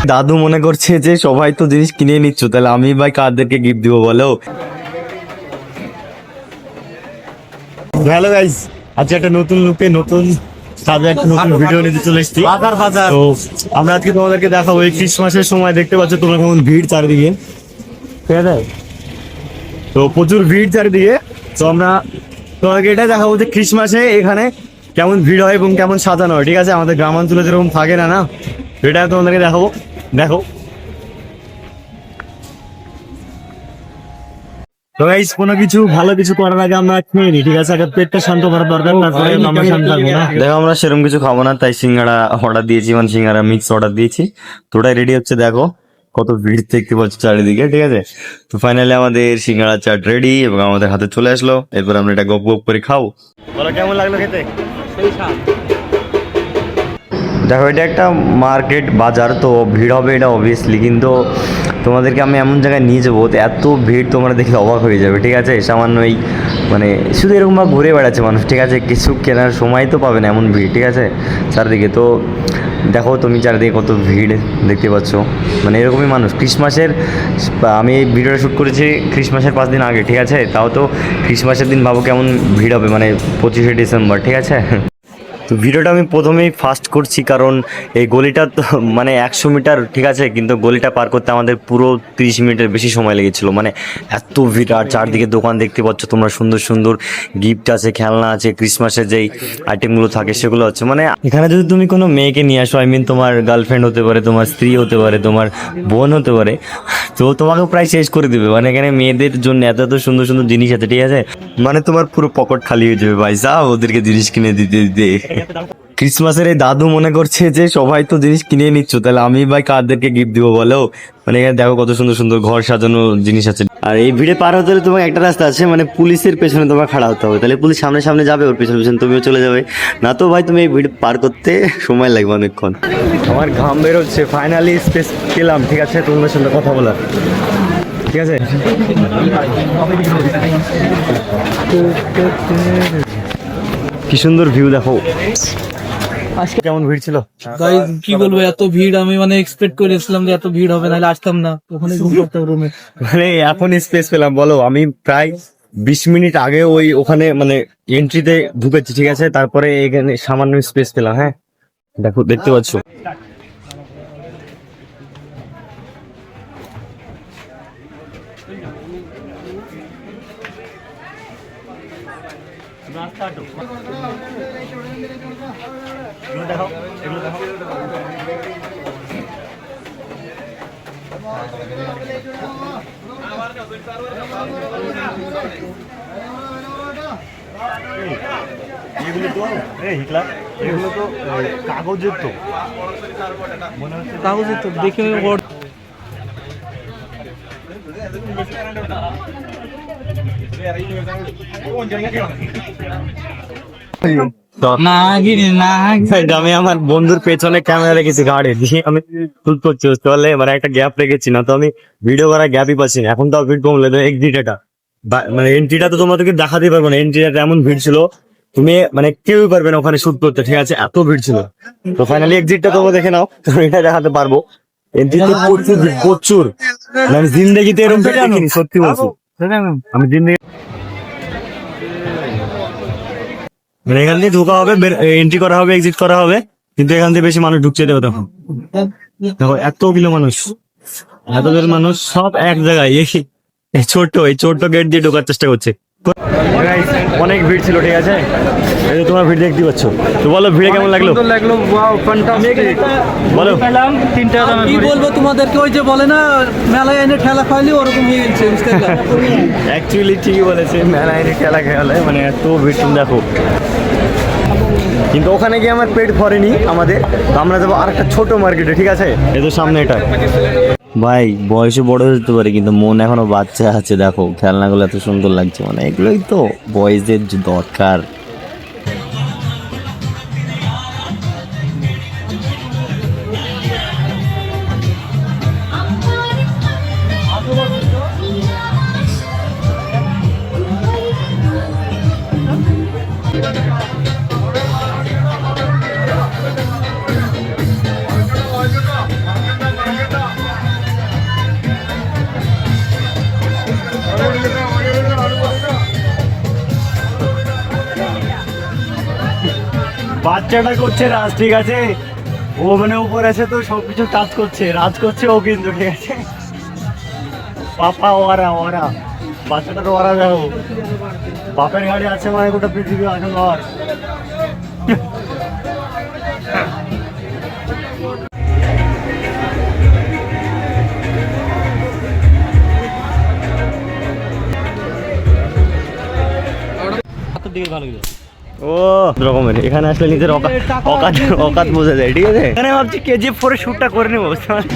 দাদু মনে করছে যে সবাই তো জিনিস কিনে নিচ্ছ, তাহলে আমি ভাই কাদেরকে গিফট দিব বলো? হ্যালো গাইস, আজকে একটা নতুন লুকে নতুন সাজে একটা নতুন ভিডিও নিতে চলে এসেছি। তো আমরা আজকে তোমাদেরকে দেখাবো এই ক্রিসমাসের সময় দেখতে পাচ্ছ তোমরা কেমন ভিড় চারিদিকে, ঠিক আছে? তো প্রচুর ভিড় চারিদিকে। তো আমরা তোমাদেরকে এটাই দেখাবো যে ক্রিসমাসে এখানে কেমন ভিড় হয় এবং কেমন সাজানো হয়, ঠিক আছে? আমাদের গ্রামাঞ্চলে যেরকম থাকে না, না এটা তোমাদেরকে দেখাবো। দেখো তো গাইস, কোনো কিছু ভালো কিছু করার আগে আমরা খেয়ে নিই, ঠিক আছে? আগে পেটটা শান্ত করার দরকার, তারপরে আমরা শান্ত থাকবো না। দেখো আমরা সেরকম কিছু খাবো না, তাই সিঙ্গাড়া অর্ডার দিয়েছি, মানে সিঙ্গাড়া মিক্স অর্ডার দিয়েছি। তো ওটাই রেডি হচ্ছে। দেখো কত ভিড় দেখতে পাচ্ছ চারিদিকে, ঠিক আছে? তো ফাইনালি আমাদের সিঙ্গাড়া চাট রেডি এবং আমাদের হাতে চলে আসলো। এরপর আমরা এটা গপ গপ করে খাবো। বলো কেমন লাগলো খেতে? দেখো এটা একটা মার্কেট বাজার, তো ভিড় হবে এটা অবভিয়াসলি, কিন্তু তোমাদেরকে আমি এমন জায়গায় নিয়ে যাবো এত ভিড় তোমরা দেখে অবাক হয়ে যাবে, ঠিক আছে? সামান্য এই মানে শুধু এরকমভাবে ঘুরে বেড়াচ্ছে মানুষ, ঠিক আছে? কিছু কেনার সময় তো পাবে না, এমন ভিড়, ঠিক আছে? চারিদিকে তো দেখো তুমি চারিদিকে কত ভিড় দেখতে পাচ্ছ, মানে এরকমই মানুষ। ক্রিসমাসের আমি এই ভিডিওটা শ্যুট করেছি ক্রিসমাসের 5 দিন আগে, ঠিক আছে? তাও তো ক্রিসমাসের দিন ভাবো কেমন ভিড় হবে, মানে 25শে ডিসেম্বর, ঠিক আছে? তো ভিডিওটা আমি প্রথমেই ফাস্ট করছি কারণ এই গলিটা তো মানে 100 মিটার, ঠিক আছে? কিন্তু গলিটা পার করতে আমাদের পুরো 30 মিনিটের বেশি সময় লেগেছিল, মানে এত ভিড়। আর চারদিকে দোকান দেখতে পাচ্ছ তোমরা, সুন্দর সুন্দর গিফট আছে, খেলনা আছে, ক্রিসমাসের যেই আইটেমগুলো থাকে সেগুলো আছে। মানে এখানে যদি তুমি কোনো মেয়েকে নিয়ে আসো, আই মিন তোমার গার্লফ্রেন্ড হতে পারে, তোমার স্ত্রী হতে পারে, তোমার বোন হতে পারে, তো তোমাকে প্রায় শেষ করে দেবে। মানে এখানে মেয়েদের জন্য এত এত সুন্দর সুন্দর জিনিস আছে, ঠিক আছে? মানে তোমার পুরো পকেট খালি হয়ে যাবে ভাই, যাও ওদেরকে জিনিস কিনে দিতে দিতে। ক্রিসমাসের এই দাদু মনে করছে যে সবাই তো জিনিস কিনে নিচ্ছ, তাহলে আমি ভাই কাদেরকে গিফট দিব বলো? মানে এখানে দেখো কত সুন্দর সুন্দর ঘর সাজানো জিনিস আছে। আর এই ভিড়ে পার হতে হলে তোমার একটা রাস্তা আছে, মানে পুলিশের পেছনে তোমার খাড়া হতে হবে, তাহলে পুলিশ সামনে সামনে যাবে, ওর পেছনে পেছনে তুমিও চলে যাবে। না তো ভাই তুমি এই ভিড় পার করতে সময় লাগবে অনেকক্ষণ। আমার ঘাম বেরোচ্ছে, ফাইনালি স্পেস পেলাম, ঠিক আছে? তোমাদের সঙ্গে কথা বলার, ঠিক আছে? কি সুন্দর ভিউ দেখো। আজকে কেমন ভিড় ছিল গাইস, কি বলবো, এত ভিড় আমি মানে এক্সপেক্ট করেছিলাম যে এত ভিড় হবে, নাহলে আসতাম না, ওখানে ঘুম করতাম রুমে। মানে এখন স্পেস পেলাম বলো? আমি প্রায় 20 মিনিট আগে ওখানে মানে এন্ট্রিতে ঢুকেছি, ঠিক আছে? তারপরে এখানে সামান্য স্পেস পেলাম। হ্যাঁ দেখো, দেখতে পাচ্ছ। এগুলো তো কাগজের, তো কাগজের তো দেখে আমি আমার বন্ধুর পেছনে ক্যামেরা রেখেছি গাড়ি দিয়ে, আমি শুট করছি, বুঝতে পারলে? মানে একটা গ্যাপ রেখেছি, না তো আমি ভিডিও করার গ্যাপই পাচ্ছি না। এখন তো ভিড় কমলে এক্সিট, এটা মানে এন্ট্রিটা তো তোমাদেরকে দেখাতেই পারবো না। এন্ট্রিটা এমন ভিড় ছিল, তুমি মানে কেউই পারবে না ওখানে শুট করতে, ঠিক আছে? এত ভিড় ছিল। তো ফাইনালি এক্সিটটা তোমরা দেখে নাও, এটা দেখাতে পারবো। এন্ট্রিতে প্রচুর ভিড়, প্রচুর। আমি জিন্দেগিতে এরকম ভিড় দেখিনি, সত্যি বলছি। আমি জিন্দেগি মানে এখান দিয়ে ঢোকা হবে, এন্ট্রি করা হবে, এক্সিট করা হবে, কিন্তু এখান থেকে বেশি মানুষ ঢুকছে দেবে তখন। দেখো এতগুলো মানুষ, এতজন মানুষ সব এক জায়গায় এই ছোট্ট গেট দিয়ে ঢোকার চেষ্টা করছে। অনেক ভিড় ছিল, ঠিক আছে? এই যে তোমার ভিড় দেখতে পাচ্ছ। তো বলো ভিড়ে কেমন লাগলো? বলো। কি বলবো তোমাদেরকে, ওই যে বলে না মেলায় এনে ঠেলা খাইলে, ওরকম হয়ে গেছে, বুঝতে পারলে? অ্যাকচুয়ালি ঠিকই বলেছে, মেলায় এনে ঠেলা খেয়ালে, মানে এত ভিড় তুমি দেখো। কিন্তু ওখানে গিয়ে আমার পেট ভরেনি আমাদের। তো আমরা যাবো আর একটা ছোট মার্কেটে, ঠিক আছে? এই তো সামনে এটা। ভাই বয়সে বড় হতে পারে, কিন্তু মন এখনো বাচ্চা আছে। দেখো খেলনাগুলো এত সুন্দর লাগছে, মানে এগুলোই তো বয়সের দরকার। বাচ্চাটা করছে রাজ, ঠিক আছে? ও মানে উপর আছে তো সবকিছু টাচ করছে, রাজ করছে ও কিন্তু, ঠিক আছে? পাপা ওরা ওরা বাচ্চাটার ওরা দেখো, বাপের গাড়ি আছে মানে গোটা পৃথিবী আছে ওর। ও রকমের এখানে আসলে নিজের অকাত বোঝা যায়, ঠিক আছে? এখানে ভাবছি KGF 4 শুটটা করে নেবো, বুঝতে পারলি?